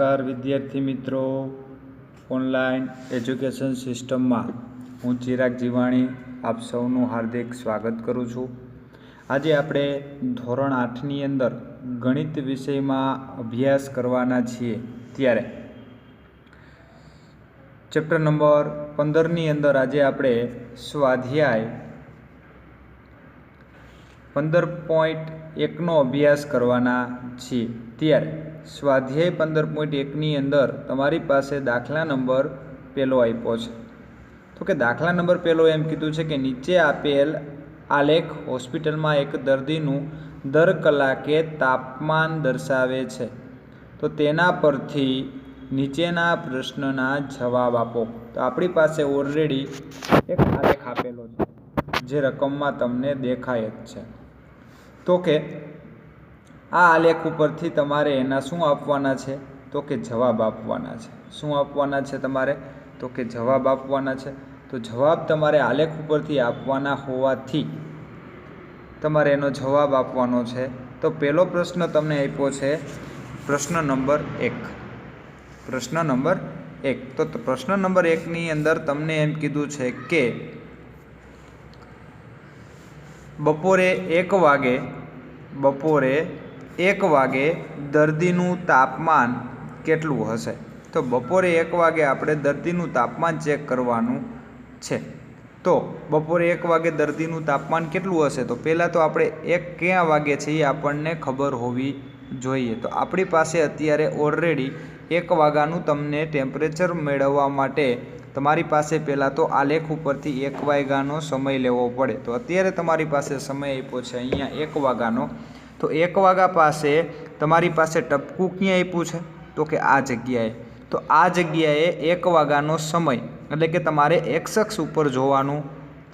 नमस्कार विद्यार्थी मित्रों, ऑनलाइन एज्युकेशन सिस्टम में हूँ चिराग जीवाणी आप सौનું हार्दिक स्वागत करूँ छूँ। आज आपणे धोरण 8 अंदर गणित विषय में अभ्यास करवाना छीए। त्यारे चेप्टर नंबर 15 अंदर आज आपणे स्वाध्याय 15.1 नो अभ्यास करवाना छीए। त्यारे स्वाध्याय 15.1 नी अंदर तमारी पासे दाखला नंबर पहलो आप्यो छे। तो कि दाखला नंबर पहलो एम कीधुं छे कि नीचे आपेल आलेख होस्पिटल में एक दर्दीनुं दर कलाके तापमान दर्शावे छे। तो तेना परथी नीचेना प्रश्नना जवाब आपो। तो आपणी पासे ऑलरेडी एक आलेख आपेलो छे जे रकममां तमने देखाय ज छे। तो कि आ आलेख उपरथी तमारे एना शुं आपवाना छे? तो कि जवाब आपवाना छे। शुं आपवाना छे तमारे? तो कि जवाब आपवाना छे। तो जवाब तमारे आलेख उपरथी आपवाना होवाथी तमारे एनो जवाब आपवानो छे। तो पहलो प्रश्न तमने आप्यो छे प्रश्न नंबर 1। प्रश्न नंबर 1 तो प्रश्न नंबर 1 नी अंदर तमने एम कीधुं छे के बपोरे 1 वागे दर्दीनुं तापमान केटलुं हशे? तो बपोरे 1 वागे आपणे दर्दीनुं तापमान चेक करवानुं छे। तो बपोरे 1 वागे दर्दीनुं तापमान केटलुं हशे? तो पहला तो आपणे 1 क्या वागे छे ए आपणने खबर होवी जोईए। तो आपणी पासे अत्यारे ऑलरेडी 1 वागानुं तमने टेम्परेचर मेळववा माटे तमारी पासे पहला तो आलेख उपरथी 1 वाग्यानो समय लेवो पड़े। तो अत्यारे तमारी पासे समय आप्यो छे अहींया 1 वाग्यानो। तो 1 वाग्या पासे तमारी पासे टपकું क्यां आप्युं छे? तो कि आ जग्याए। तो आ जग्याए 1 वाग्यानो समय एटले के तमारे एक्स अक्ष उपर जोवानुं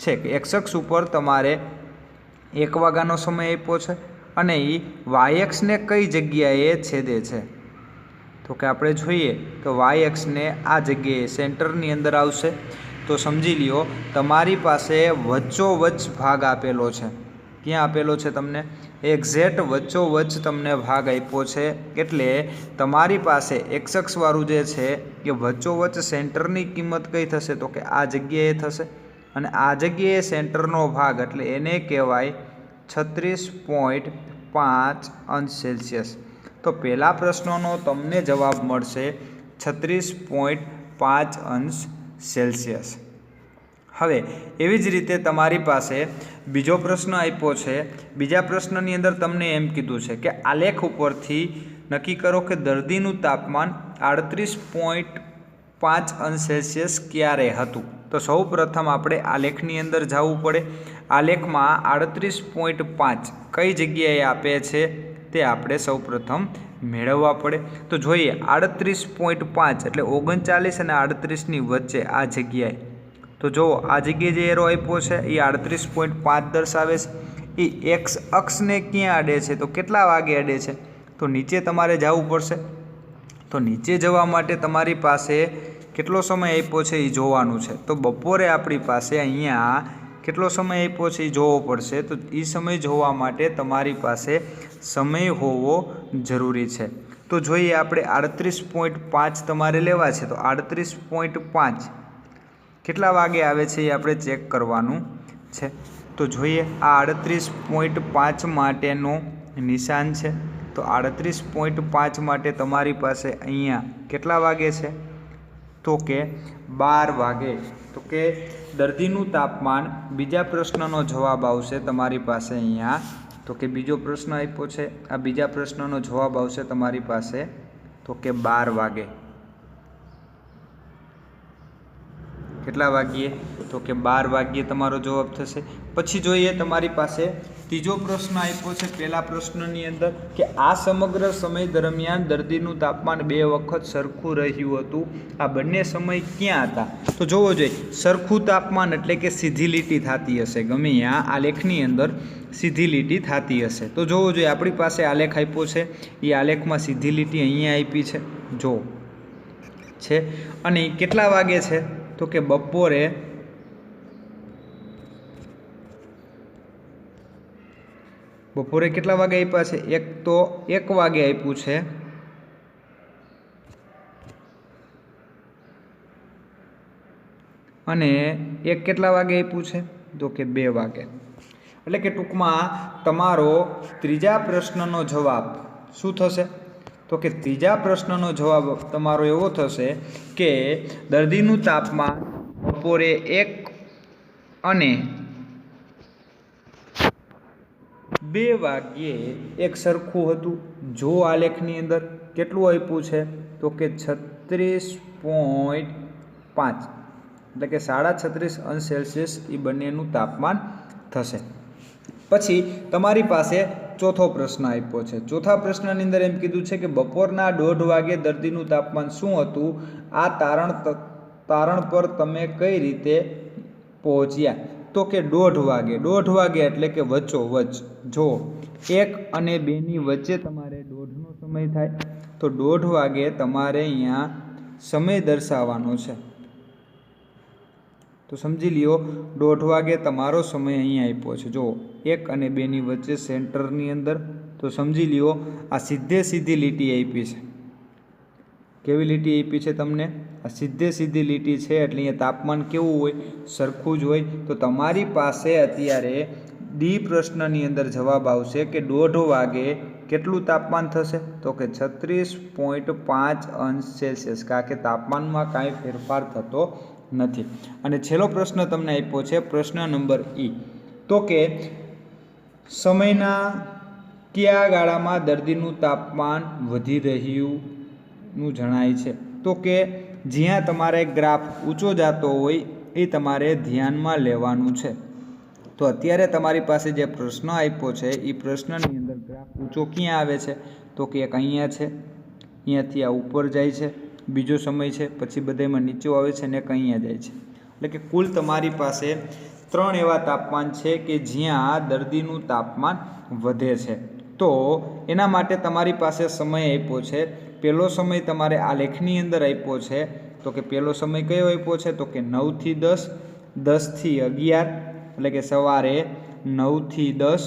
छे कि एक्स अक्ष उपर तमारे 1 वाग्यानो समय आप्यो छे अने ई वाय अक्ष ने कई जग्याए छेदे छे? तो कि आपणे जोईए तो वाय अक्ष ने आ जग्याए सेंटरनी अंदर आवशे। तो समझी ल्यो तमारी पासे वच्चोवच्च भाग आपेलो छे। क्यां आपेलो छे तमने? एक्जेक्ट वच्चोवच्च तमने भाग आप्यो छे। एटले तमारी पासे एक्स अक्ष वाळुं जे छे ए वच्चोवच्च सेंटरनी किंमत कई थशे? तो कि आ जग्याए थशे अने आ जग्याए सेंटरनो भाग एटले एने कहेवाय 36.5 अंश सेल्सियस। तो पहला प्रश्ननो तमने जवाब मळशे 36.5 अंश सेल्सियस। हवे एवी ज रीते तमारी पासे बीजो प्रश्न आप्यो छे। बीजा प्रश्ननी अंदर तमने एम कीधुं छे कि आलेख उपरथी नक्की करो कि दर्दीनुं तापमान 38.5 अंश सेल्सियस क्यारे हतुं। तो सौ प्रथम आपणे आलेखनी अंदर जवुं पड़े। आलेखमां 38.5 कई जग्याए आपे छे ते आपणे सौ प्रथम मेळववा पड़े। तो जोईए 38.5 एटले 39 अने 38 नी वच्चे आ जग्याए। तो जो आ जग्याए जे एरो आप्यो छे ए 38.5 दर्शावे छे। ए एक्स अक्ष ने क्यां अडे छे? तो केटला वागे अडे छे? तो नीचे तमारे जवुं पड़शे। तो नीचे जवा माटे तमारी पासे केटलो समय आप्यो छे ए जोवानुं छे। तो बपोरे आपणी पासे अहींया केटलो समय आप्यो छे ए जोवो पड़शे। तो ए समय जोवा माटे तमारी पासे समय होवो जरूरी छे। तो जोईए आपणे 38.5 तमारे लेवा छे। तो 38.5 केटला वागे आवे छे ए आपणे चेक करवानुं छे। तो जोईए आ 38.5 माटेनो निशान छे। तो 38.5 माटे तमारी पासे अहींया केटला वागे छे? तो के 12 वागे। तो के दर्दीनुं तापमान बीजा प्रश्ननो जवाब आवशे तमारी पासे अहींया। तो कि बीजो प्रश्न आप्यो छे आ बीजा प्रश्ननो जवाब आवशे तमारी पासे तो कि 12 वागे। केटला वाग्ये? तो कि 12 वाग्ये तमारो जवाब थशे। पछी जोईए तमारी पासे तीजो प्रश्न आप्यो छे पहला प्रश्ननी अंदर कि आ समग्र समय दरमियान दर्दीनुं तापमान 2 वखत सरखुं रह्युं हतुं। आ बंने समय क्यां हता? तो जोवो जोईए सरखुं तापमान एटले के सीधी लीटी थती हशे। गमे त्यां आलेखनी अंदर सीधी लीटी थती हशे। तो जोवो जोईए आपणी पासे आलेख आप्यो छे ए आलेखमां सीधी लीटी अहींया आपी छे जो छे अने केटला वागे छे? तो कि बपोरे केटला वागे आप्या छे? एक तो 1 वागे आप्युं छे અને એક કેટલા વાગે આપ્યું છે તો કે 2 વાગે। એટલે કે ટૂંકમાં તમારો ત્રીજા પ્રશ્નનો જવાબ શું થશે તો કે ત્રીજા પ્રશ્નનો જવાબ તમારો એવો થશે કે દર્દીનું તાપમાન બપોરે 1 અને 2 વાગ્યે એક સરખું હતું। જો આલેખની અંદર કેટલું આપ્યું છે તો કે 36.5 એટલે કે 36.5 એ બંનેનું તાપમાન થશે। પછી તમારી પાસે ચોથો પ્રશ્ન આપ્યો છે। ચોથા પ્રશ્નની અંદર એમ કીધું છે કે બપોરના 1:30 વાગે દર્દીનું તાપમાન શું હતું, આ તારણ પર તમે કઈ રીતે પહોંચ્યા તો કે 1:30 વાગે। 1:30 વાગે એટલે કે વચ્ચોવચ્ચ। જો 1 અને 2 ની વચ્ચે તમારે 1:30નો સમય થાય તો 1:30 વાગે તમારે અહીંયા સમય દર્શાવવાનો છે। તો સમજી લ્યો 1:30 વાગે તમારો સમય અહીંયા આપ્યો છે। જો 1 અને 2 ની વચ્ચે સેન્ટરની અંદર, તો સમજી લ્યો આ સીધી લીટી આપી છે। કેવી લીટી આપી છે તમને? આ સીધી લીટી છે એટલે અહીંયા તાપમાન કેવું હોય, સરખું જ હોય। તો તમારી પાસે અત્યારે ડી પ્રશ્નની અંદર જવાબ આવશે કે 1:30 વાગે કેટલું તાપમાન થશે તો કે 36.5 કારણ કે તાપમાનમાં કાંઈ ફેરફાર થતો નથી। અને છેલ્લો પ્રશ્ન તમને આપ્યો છે પ્રશ્ન નંબર ઈ, તો કે સમયના કયા ગાળામાં દર્દીનું તાપમાન વધી રહ્યુંનું જણાય છે તો કે જ્યાં તમારે ગ્રાફ ઊંચો જતો હોય એ તમારે ધ્યાનમાં લેવાનું છે। તો અત્યારે તમારી પાસે જે પ્રશ્ન આપ્યો છે એ પ્રશ્નની અંદર ગ્રાફ ઊંચો ક્યાં આવે છે તો કે એક અહીંયા છે, અહીંયાથી આ ઉપર જાય છે, બીજો સમય છે, પછી બધામાં નીચે આવે છે ને એક અહીંયા જાય છે। એટલે કે કુલ તમારી પાસે 3 એવા તાપમાન છે કે જ્યાં દર્દીનું તાપમાન વધે છે। તો એના માટે તમારી પાસે સમય આપ્યો છે। પહેલો સમય તમારે આ લેખની અંદર આપ્યો છે તો કે પહેલો સમય કયો આપ્યો છે તો કે 9 થી 10, 10 થી 11 એટલે કે સવારે 9 થી 10,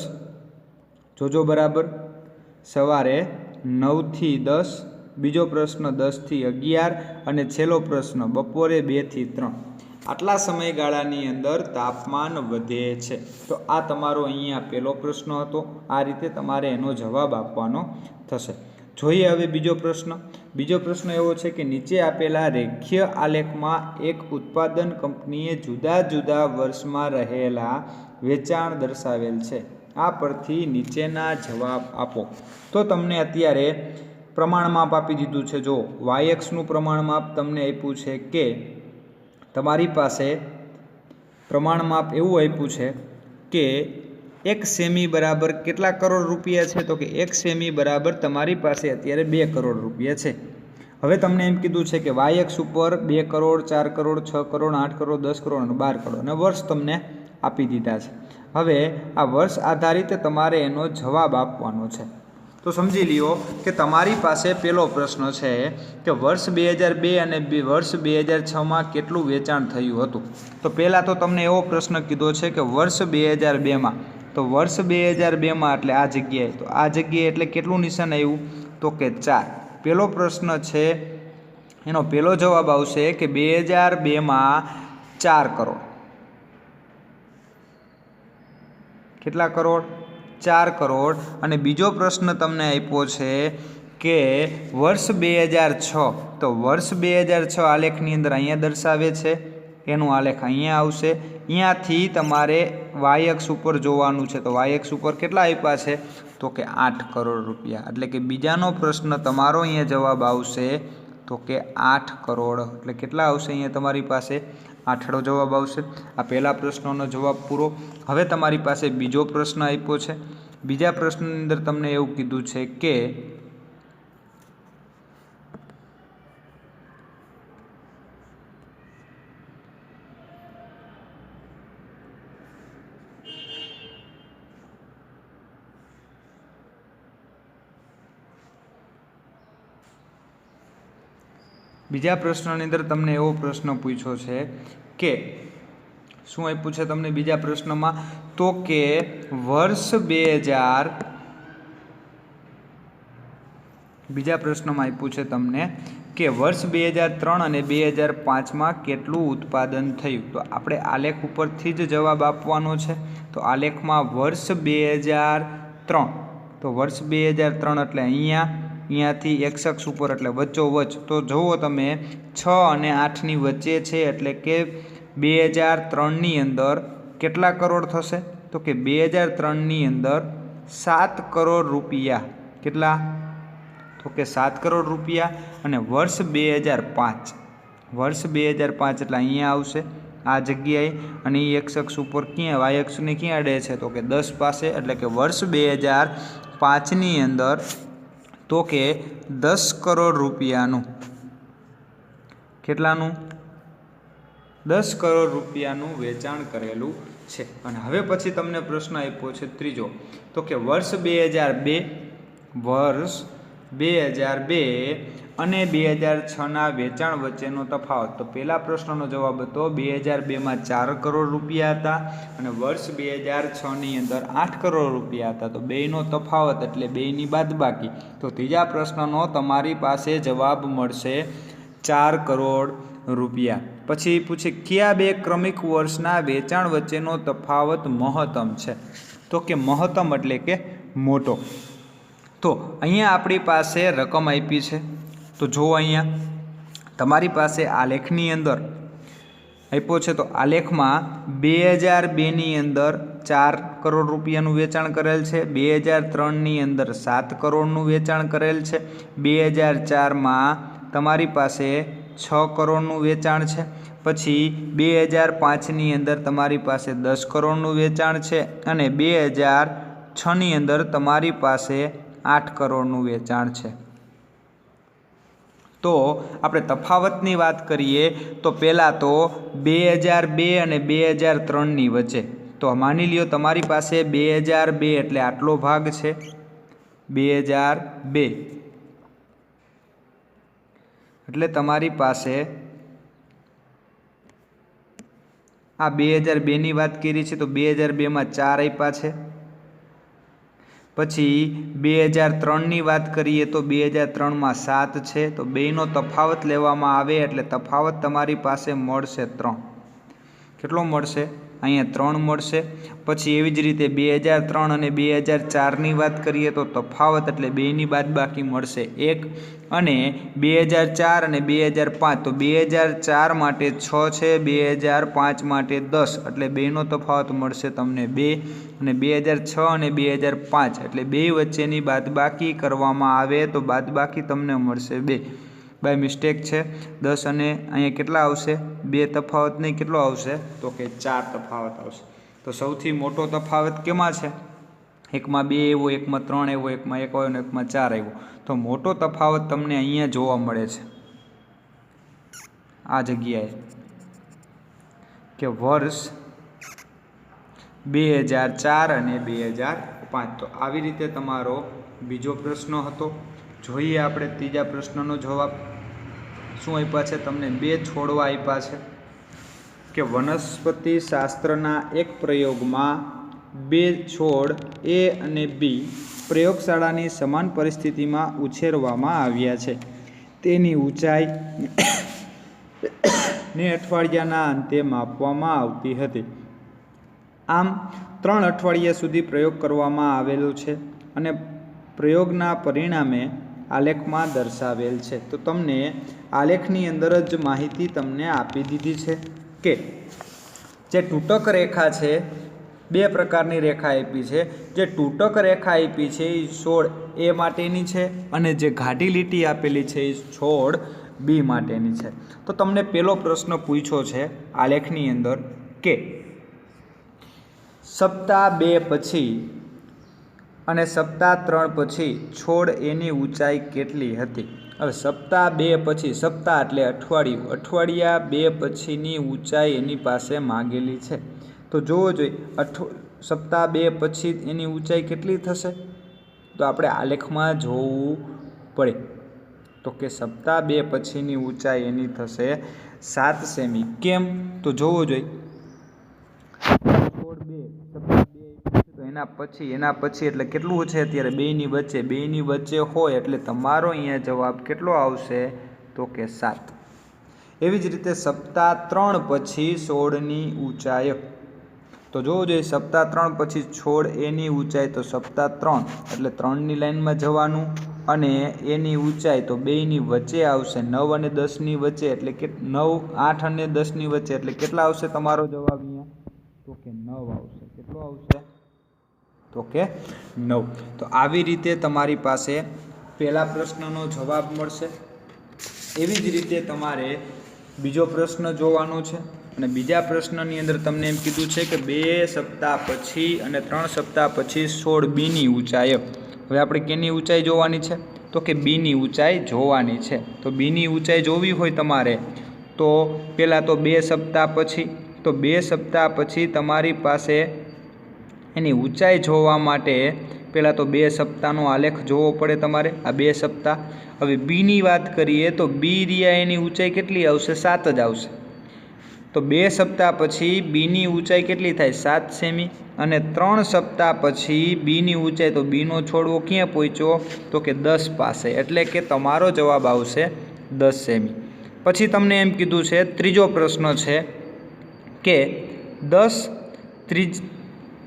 જોજો બરાબર, સવારે 9 થી 10। બીજો પ્રશ્ન 10 થી 11 અને છેલ્લો પ્રશ્ન બપોરે 2 થી 3। આટલા સમયગાળાની અંદર તાપમાન વધે છે। તો આ તમારો અહીંયા પહેલો પ્રશ્ન હતો। આ રીતે તમારે એનો જવાબ આપવાનો થશે। જોઈએ હવે બીજો પ્રશ્ન। બીજો પ્રશ્ન એવો છે કે નીચે આપેલા રેખીય આલેખમાં એક ઉત્પાદન કંપનીએ જુદા જુદા વર્ષમાં રહેલા વેચાણ દર્શાવેલ છે, આ પરથી નીચેના જવાબ આપો। તો તમને અત્યારે પ્રમાણ માપ આપી દીધું છે। જો વાયએક્સનું પ્રમાણ માપ તમને આપ્યું છે કે તમારી પાસે પ્રમાણ માપ એવું આપ્યું છે કે 1 સેમી બરાબર કેટલા કરોડ રૂપિયા છે તો કે 1 સેમી બરાબર તમારી પાસે અત્યારે 2 કરોડ રૂપિયા છે। હવે તમને એમ કીધું છે કે વાયએક્સ ઉપર 2 કરોડ, 4 કરોડ, 6 કરોડ, 8 કરોડ, 10 કરોડ અને 12 કરોડ અને વર્ષ તમને આપી દીધા છે। હવે આ વર્ષ આધારિત તમારે એનો જવાબ આપવાનો છે। તો સમજી લ્યો કે તમારી પાસે પહેલો પ્રશ્ન છે કે વર્ષ 2002 અને વર્ષ 2006માં કેટલું વેચાણ થયું હતું। તો પહેલાં તો તમને એવો પ્રશ્ન કીધો છે કે વર્ષ 2002માં, તો વર્ષ 2002માં એટલે આ જગ્યાએ, તો આ જગ્યાએ એટલે કેટલું નિશાન આવ્યું તો કે 4। પહેલો પ્રશ્ન છે એનો પહેલો જવાબ આવશે કે 2002માં 4 કરોડ। કેટલા કરોડ? 4 કરોડ। અને બીજો પ્રશ્ન તમને આપ્યો છે કે વર્ષ 2006, તો વર્ષ 2006 આલેખની અંદર અહીંયા દર્શાવે છે, એનું આલેખ અહીંયા આવશે। અહીંયાથી તમારે વાયએક્સ ઉપર જોવાનું છે, તો વાયએક્સ ઉપર કેટલા આપ્યા છે તો કે 8 કરોડ રૂપિયા। એટલે કે બીજાનો પ્રશ્ન તમારો અહીંયા જવાબ આવશે તો કે 8 કરોડ। એટલે કેટલા આવશે અહીંયા તમારી પાસે 8નો જવાબ આવશે। આ પહેલા પ્રશ્નનો જવાબ પૂરો। હવે તમારી પાસે બીજો પ્રશ્ન આપ્યો છે। બીજા પ્રશ્નની અંદર તમને એવું કીધું છે કે બીજા પ્રશ્નની અંદર તમને એવો પ્રશ્ન પૂછ્યો છે કે શું આપ્યું છે તમને બીજા પ્રશ્નમાં તો કે વર્ષ 2000 બીજા પ્રશ્નમાં આપ્યું છે તમને કે વર્ષ 2003 અને 2005માં કેટલું ઉત્પાદન થયું. તો આપણે આલેખ ઉપરથી જ જવાબ આપવાનો છે. તો આલેખમાં વર્ષ 2003, તો વર્ષ 2003 એટલે અહીંયાથી એક્સ અક્ષ ઉપર એટલે વચ્ચોવચ્ચ. તો જુઓ તમે 6 અને 8ની વચ્ચે છે, એટલે કે 2003ની અંદર કેટલા કરોડ થશે? તો કે 2003ની અંદર 7 કરોડ રૂપિયા. કેટલા? તો કે 7 કરોડ રૂપિયા. અને વર્ષ 2005, વર્ષ 2005 એટલે અહીંયા આવશે આ જગ્યાએ, અને એ એક્સ અક્ષ ઉપર ક્યાં, વાય અક્ષને ક્યાં અડે છે? તો કે 10 પાસે. એટલે કે વર્ષ 2005ની અંદર તો કે 10 કરોડ રૂપિયાનું, કેટલાનું? 10 કરોડ રૂપિયાનું વેચાણ કરેલું છે. અને હવે પછી તમને પ્રશ્ન આપ્યો છે ત્રીજો, તો કે વર્ષ 2002, વર્ષ 2002 અને 2006ના વેચાણ વચ્ચેનો તફાવત. તો પહેલા પ્રશ્નનો જવાબ હતો 2002માં 4 કરોડ રૂપિયા હતા અને વર્ષ 2006ની અંદર 8 કરોડ રૂપિયા હતા. તો બેયનો તફાવત એટલે બેયની બાદબાકી. તો ત્રીજા પ્રશ્નનો તમારી પાસે જવાબ મળશે 4 કરોડ રૂપિયા. પછી પૂછે કયા બે ક્રમિક વર્ષના વેચાણ વચ્ચેનો તફાવત મહત્તમ છે? તો કે મહત્તમ એટલે કે મોટો. તો અહીંયા આપણી પાસે રકમ આપી છે. તો જુઓ અહીંયા તમારી પાસે આલેખની અંદર આપ્યો છે. તો આલેખમાં 2002ની અંદર 4 કરોડ રૂપિયાનું વેચાણ કરેલ છે, 2003ની અંદર 7 કરોડનું વેચાણ કરેલ છે, 2004માં તમારી પાસે 6 કરોડનું વેચાણ છે, પછી 2005ની અંદર તમારી પાસે 10 કરોડનું વેચાણ છે, અને 2006ની અંદર તમારી પાસે 8 કરોડનું વેચાણ છે. તો આપણે તફાવતની વાત કરીએ તો પહેલાં તો 2002 અને 2003ની વચ્ચે. તો માની લ્યો તમારી પાસે 2002 એટલે આટલો ભાગ છે, 2002 એટલે તમારી પાસે આ 2002ની વાત કરી છે. તો 2002માં 4 આપ્યા છે. પછી 2003ની વાત કરીએ તો 2003માં 7 છે. તો બેયનો તફાવત લેવામાં આવે એટલે તફાવત તમારી પાસે મળશે 3. કેટલો મળશે? અહીંયા 3 મળશે. પછી એવી જ રીતે 2003 અને 2004ની વાત કરીએ તો તફાવત એટલે બેયની બાદબાકી મળશે 1. અને 2004 અને 2005, તો 2004 માટે 6 છે, 2005 માટે 10, એટલે બેયનો તફાવત મળશે તમને 2. અને 2006 અને 2005 એટલે બેય વચ્ચેની બાદબાકી કરવામાં આવે તો બાદબાકી તમને મળશે 2. બાય મિસ્ટેક છે 10 અને અહીંયા કેટલા આવશે? 2 તફાવત નહીં, કેટલો આવશે? તો કે 4 તફાવત આવશે. તો સૌથી મોટો તફાવત કેમાં છે? એકમાં 2 આવ્યો, એકમાં 3 આવ્યો, એકમાં 1 આવ્યો અને એકમાં 4 આવ્યો. તો મોટો તફાવત તમને અહીંયા જોવા મળે છે આ જગ્યાએ, કે વર્ષ 2004 અને 2005. તો આવી રીતે તમારો બીજો પ્રશ્ન હતો. જોઈએ આપણે ત્રીજા પ્રશ્નનો જવાબ. શું આપ્યા છે તમને? 2 છોડવા આપ્યા છે કે વનસ્પતિ શાસ્ત્રના એક પ્રયોગમાં 2 છોડ A અને B પ્રયોગશાળાની સમાન પરિસ્થિતિમાં ઉછેરવામાં આવ્યા છે. તેની ઊંચાઈ ને અઠવાડિયાના અંતે માપવામાં આવતી હતી. આમ 3 અઠવાડિયા સુધી પ્રયોગ કરવામાં આવેલો છે અને પ્રયોગના પરિણામે આલેખમાં દર્શાવેલ છે. તો તમને આલેખની અંદર જ માહિતી તમને આપી દીધી છે કે જે તૂટક રેખા છે, 2 પ્રકારની રેખા આપી છે. જે તૂટક રેખા આપી છે એ છોડ A માટેની છે, અને જે ઘાટી લીટી આપેલી છે એ છોડ B માટેની છે. તો તમને પહેલો પ્રશ્ન પૂછ્યો છે આલેખની અંદર કે સપ્તાહ 2 પછી અને સપ્તાહ 3 પછી છોડ એની ઊંચાઈ કેટલી હતી? હવે સપ્તાહ 2 પછી, સપ્તાહ એટલે અઠવાડિયું, અઠવાડિયા 2 પછીની ઊંચાઈ એની પાસે માંગેલી છે. તો જોવો જોઈએ સપ્તાહ 2 પછી એની ઊંચાઈ કેટલી થશે? તો આપણે આલેખમાં જોવું પડે. તો કે સપ્તાહ 2 પછીની ઊંચાઈ એની થશે 7 સેમી. કેમ? તો જોવો જોઈએ છોડ 2 સપ્તાહ 2 તો એના પછી એટલે કેટલું છે અત્યારે બેની વચ્ચે હોય એટલે તમારો અહીંયા જવાબ કેટલો આવશે તો કે 7। એવી જ રીતે સપ્તાહ 3 પછી છોડની ઊંચાઈ તો જોવું જોઈએ સપ્તાહ 3 પછી છોડ એની ઊંચાઈ તો સપ્તાહ 3 એટલે 3ની લાઈનમાં જવાનું અને એની ઊંચાઈ તો બેની વચ્ચે આવશે 9 અને 10ની વચ્ચે એટલે કે 9 8 અને 10ની વચ્ચે એટલે કેટલા આવશે તમારો જવાબ અહીંયા તો કે 9 આવશે। કેટલો આવશે તો કે 9। તો આવી રીતે તમારી પાસે પહેલા પ્રશ્નનો જવાબ મળશે। એવી જ રીતે તમારે બીજો પ્રશ્ન જોવાનો છે અને બીજા પ્રશ્નની અંદર તમને એમ કીધું છે કે 2 સપ્તાહ પછી અને 3 સપ્તાહ પછી છોડ બીની ઊંચાઈ। હવે આપણે કેની ઊંચાઈ જોવાની છે તો કે બીની ઊંચાઈ જોવાની છે। તો બીની ઊંચાઈ જોવી હોય તમારે તો પહેલાં તો 2 સપ્તાહ પછી તો 2 સપ્તાહ પછી તમારી પાસે એની ઊંચાઈ જોવા માટે પહેલાં તો 2 સપ્તાહનો આલેખ જોવો પડે તમારે આ 2 સપ્તાહ। હવે બીની વાત કરીએ તો બી રિયા એની ઊંચાઈ કેટલી આવશે 7 જ આવશે। તો 2 સપ્તાહ પછી બીની ઊંચાઈ કેટલી થાય 7 સેમી અને 3 સપ્તાહ પછી બીની ઊંચાઈ તો બીનો છોડવો ક્યાં પહોંચ્યો તો કે 10 પાસે એટલે કે તમારો જવાબ આવશે 10 સેમી। પછી તમને એમ કીધું છે ત્રીજો પ્રશ્ન છે કે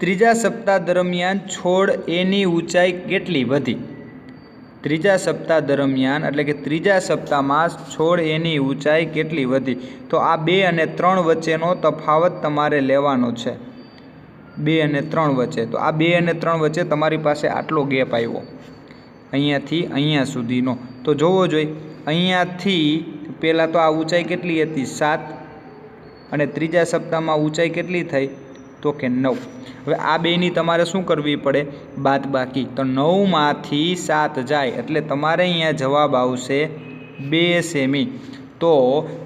3જા સપ્તાહ દરમિયાન છોડ એની ઊંચાઈ કેટલી વધી। 3જા સપ્તાહ દરમિયાન એટલે કે 3જા સપ્તાહમાં છોડ એની ઊંચાઈ કેટલી વધી। તો આ 2 અને 3 વચ્ચેનો તફાવત તમારે લેવાનો છે 2 અને 3 વચ્ચે। તો આ 2 અને 3 વચ્ચે તમારી પાસે આટલો ગેપ આવ્યો અહીંયાથી અહીંયા સુધીનો તો જોવો જોઈએ અહીંયાથી પહેલાં તો આ ઊંચાઈ કેટલી હતી 7 અને 3જા સપ્તાહમાં ઊંચાઈ કેટલી થઈ તો કે 9। હવે આ બેની તમારે શું કરવી પડે બાદબાકી તો 9માંથી 7 જાય એટલે તમારે અહીંયા જવાબ આવશે 2 સેમી। તો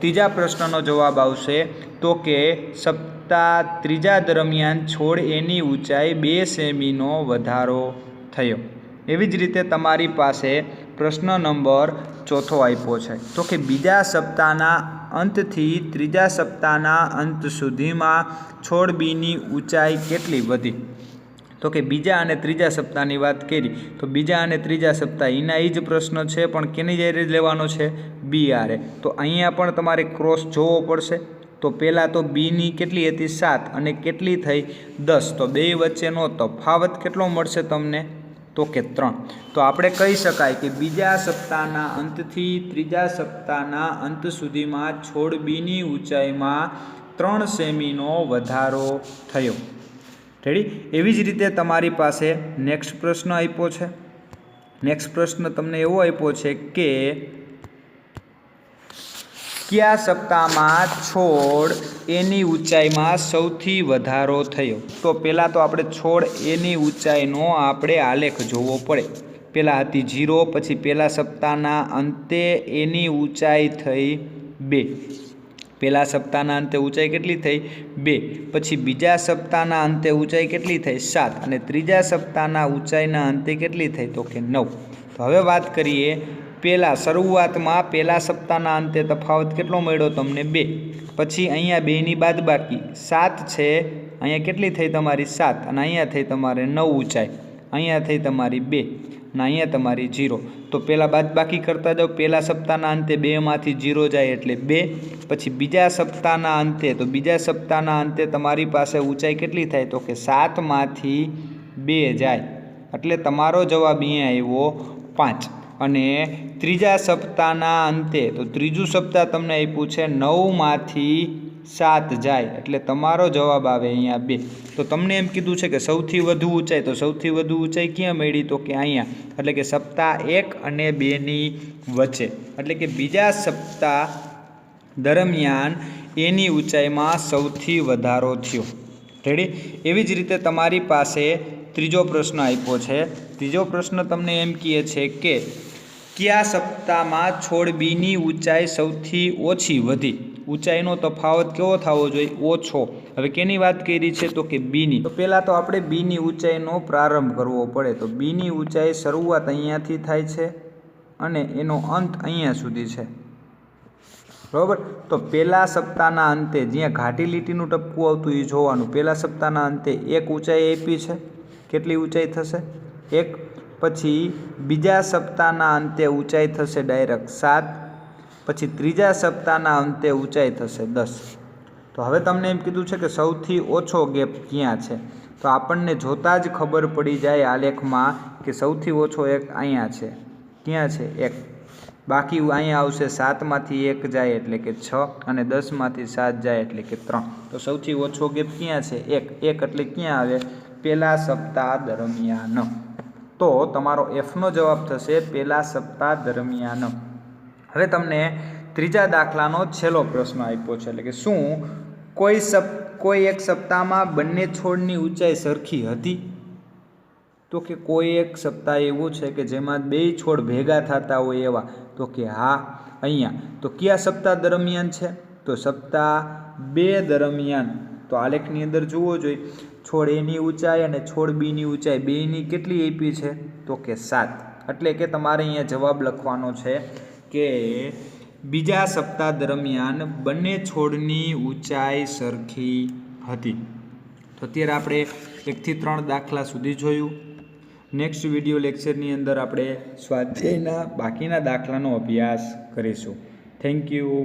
ત્રીજા પ્રશ્નનો જવાબ આવશે તો કે સપ્તાહ 3જા દરમિયાન છોડ એની ઊંચાઈ 2 સેમીનો વધારો થયો। એવી જ રીતે તમારી પાસે પ્રશ્ન નંબર 4 આપ્યો છે તો કે બીજા સપ્તાહના અંતથી 3જા સપ્તાહના અંત સુધીમાં છોડ બીની ઊંચાઈ કેટલી વધી। તો કે બીજા અને 3જા સપ્તાહની વાત કરી તો બીજા અને 3જા સપ્તાહ એના એ જ પ્રશ્ન છે પણ કેની જારે લેવાનો છે બી આરે। તો અહીંયા પણ તમારે ક્રોસ જોવો પડશે તો પહેલાં તો બીની કેટલી હતી 7 અને કેટલી થઈ 10 તો બે વચ્ચેનો તફાવત કેટલો મળશે તમને તો કે 3। તો આપણે કહી શકાય કે બીજા સપ્તાહના અંતથી 3જા સપ્તાહના અંત સુધીમાં છોડ બીની ઊંચાઈમાં 3 સેમીનો વધારો થયો। રેડી। એવી જ રીતે તમારી પાસે નેક્સ્ટ પ્રશ્ન આપ્યો છે। નેક્સ્ટ પ્રશ્ન તમને એવો આપ્યો છે કે કયા સપ્તાહમાં છોડ એની ઊંચાઈમાં સૌથી વધારો થયો। તો પહેલાં તો આપણે છોડ એની ઊંચાઈનો આપણે આલેખ જોવો પડે। પહેલાં હતી 0 પછી પહેલા સપ્તાહના અંતે એની ઊંચાઈ થઈ 2 પહેલા સપ્તાહના અંતે ઊંચાઈ કેટલી થઈ 2 પછી બીજા સપ્તાહના અંતે ઊંચાઈ કેટલી થઈ 7 અને 3જા સપ્તાહના ઊંચાઈના અંતે કેટલી થઈ તો કે 9। તો હવે વાત કરીએ પહેલાં શરૂઆતમાં પહેલા સપ્તાહના અંતે તફાવત કેટલો મળ્યો તમને 2 પછી અહીંયા 2ની બાદબાકી 7 છે અહીંયા કેટલી થઈ તમારી 7 અને અહીંયા થઈ તમારે 9 ઊંચાઈ અહીંયા થઈ તમારી 2 અને અહીંયા તમારી 0 તો પહેલાં બાદબાકી કરતા જાઓ પહેલા સપ્તાહના અંતે 2માંથી 0 જાય એટલે 2 પછી બીજા સપ્તાહના અંતે તો બીજા સપ્તાહના અંતે તમારી પાસે ઊંચાઈ કેટલી થાય તો કે 7માંથી 2 જાય એટલે તમારો જવાબ અહીંયા આવ્યો 5 અને ત્રીજા સપ્તાહના અંતે તો ત્રીજું સપ્તાહ તમને આપ્યું છે 9માંથી 7 જાય એટલે તમારો જવાબ આવે અહીંયા 2। તો તમને એમ કીધું છે કે સૌથી વધુ ઊંચાઈ તો સૌથી વધુ ઊંચાઈ ક્યાં મળી તો કે અહીંયા એટલે કે સપ્તાહ 1 અને 2ની વચ્ચે એટલે કે બીજા સપ્તાહ દરમિયાન એની ઊંચાઈમાં સૌથી વધારો થયો। રેડી। એવી જ રીતે તમારી પાસે ત્રીજો પ્રશ્ન આપ્યો છે। ત્રીજો પ્રશ્ન તમને એમ કહે છે કે કયા સપ્તાહમાં છોડ બીની ઊંચાઈ સૌથી ઓછી વધી। ઊંચાઈનો તફાવત કેવો થવો જોઈએ ઓછો। હવે કેની વાત કરી છે તો કે બીની તો પહેલાં તો આપણે બીની ઊંચાઈનો પ્રારંભ કરવો પડે તો બીની ઊંચાઈ શરૂઆત અહીંયાથી થાય છે અને એનો અંત અહીંયા સુધી છે બરાબર। તો પહેલા સપ્તાહના અંતે જ્યાં ઘાટી લીટીનું ટપકું આવતું એ જોવાનું। પહેલા સપ્તાહના અંતે એક ઊંચાઈ આપી છે, કેટલી ઊંચાઈ થશે 1। પછી બીજા સપ્તાહના અંતે ઊંચાઈ થશે ડાયરેક્ટ 7। પછી ત્રીજા સપ્તાહના અંતે ઊંચાઈ થશે 10। તો હવે તમને એમ કીધું છે કે સૌથી ઓછો ગેપ ક્યાં છે, તો આપણને જોતાં જ ખબર પડી જાય આલેખમાં કે સૌથી ઓછો એક અહીંયા છે, ક્યાં છે 1। બાકી અહીંયા આવશે 7માંથી 1 જાય એટલે કે 6 અને 10માંથી 7 જાય એટલે કે 3। તો સૌથી ઓછો ગેપ ક્યાં છે 1 એટલે ક્યાં આવે પહેલા સપ્તાહ દરમિયાન। તો તમારો Fનો જવાબ થશે પહેલા સપ્તાહ દરમિયાન। હવે તમને ત્રીજા દાખલાનો છેલ્લો પ્રશ્ન આપ્યો છે, એટલે કે શું કોઈ એક સપ્તાહમાં બંને છોડની ઊંચાઈ સરખી હતી? તો કે કોઈ એક સપ્તાહ એવું છે કે જેમાં બે છોડ ભેગા થતા હોય એવા, તો કે હા। અહીંયા તો કયા સપ્તાહ દરમિયાન છે, તો સપ્તાહ 2 દરમિયાન। તો આલેખની અંદર જુઓ જોઈએ, છોડ એની ઊંચાઈ અને છોડ બીની ઊંચાઈ બેની કેટલી આપી છે, તો કે 7। એટલે કે તમારે અહીંયા જવાબ લખવાનો છે કે બીજા સપ્તાહ દરમિયાન બંને છોડની ઊંચાઈ સરખી હતી। તો અત્યારે આપણે 1 થી 3 દાખલા સુધી જોયું। નેક્સ્ટ વિડીયો લેક્ચરની અંદર આપણે સ્વાધ્યાયના બાકીના દાખલાનો અભ્યાસ કરીશું। Thank you.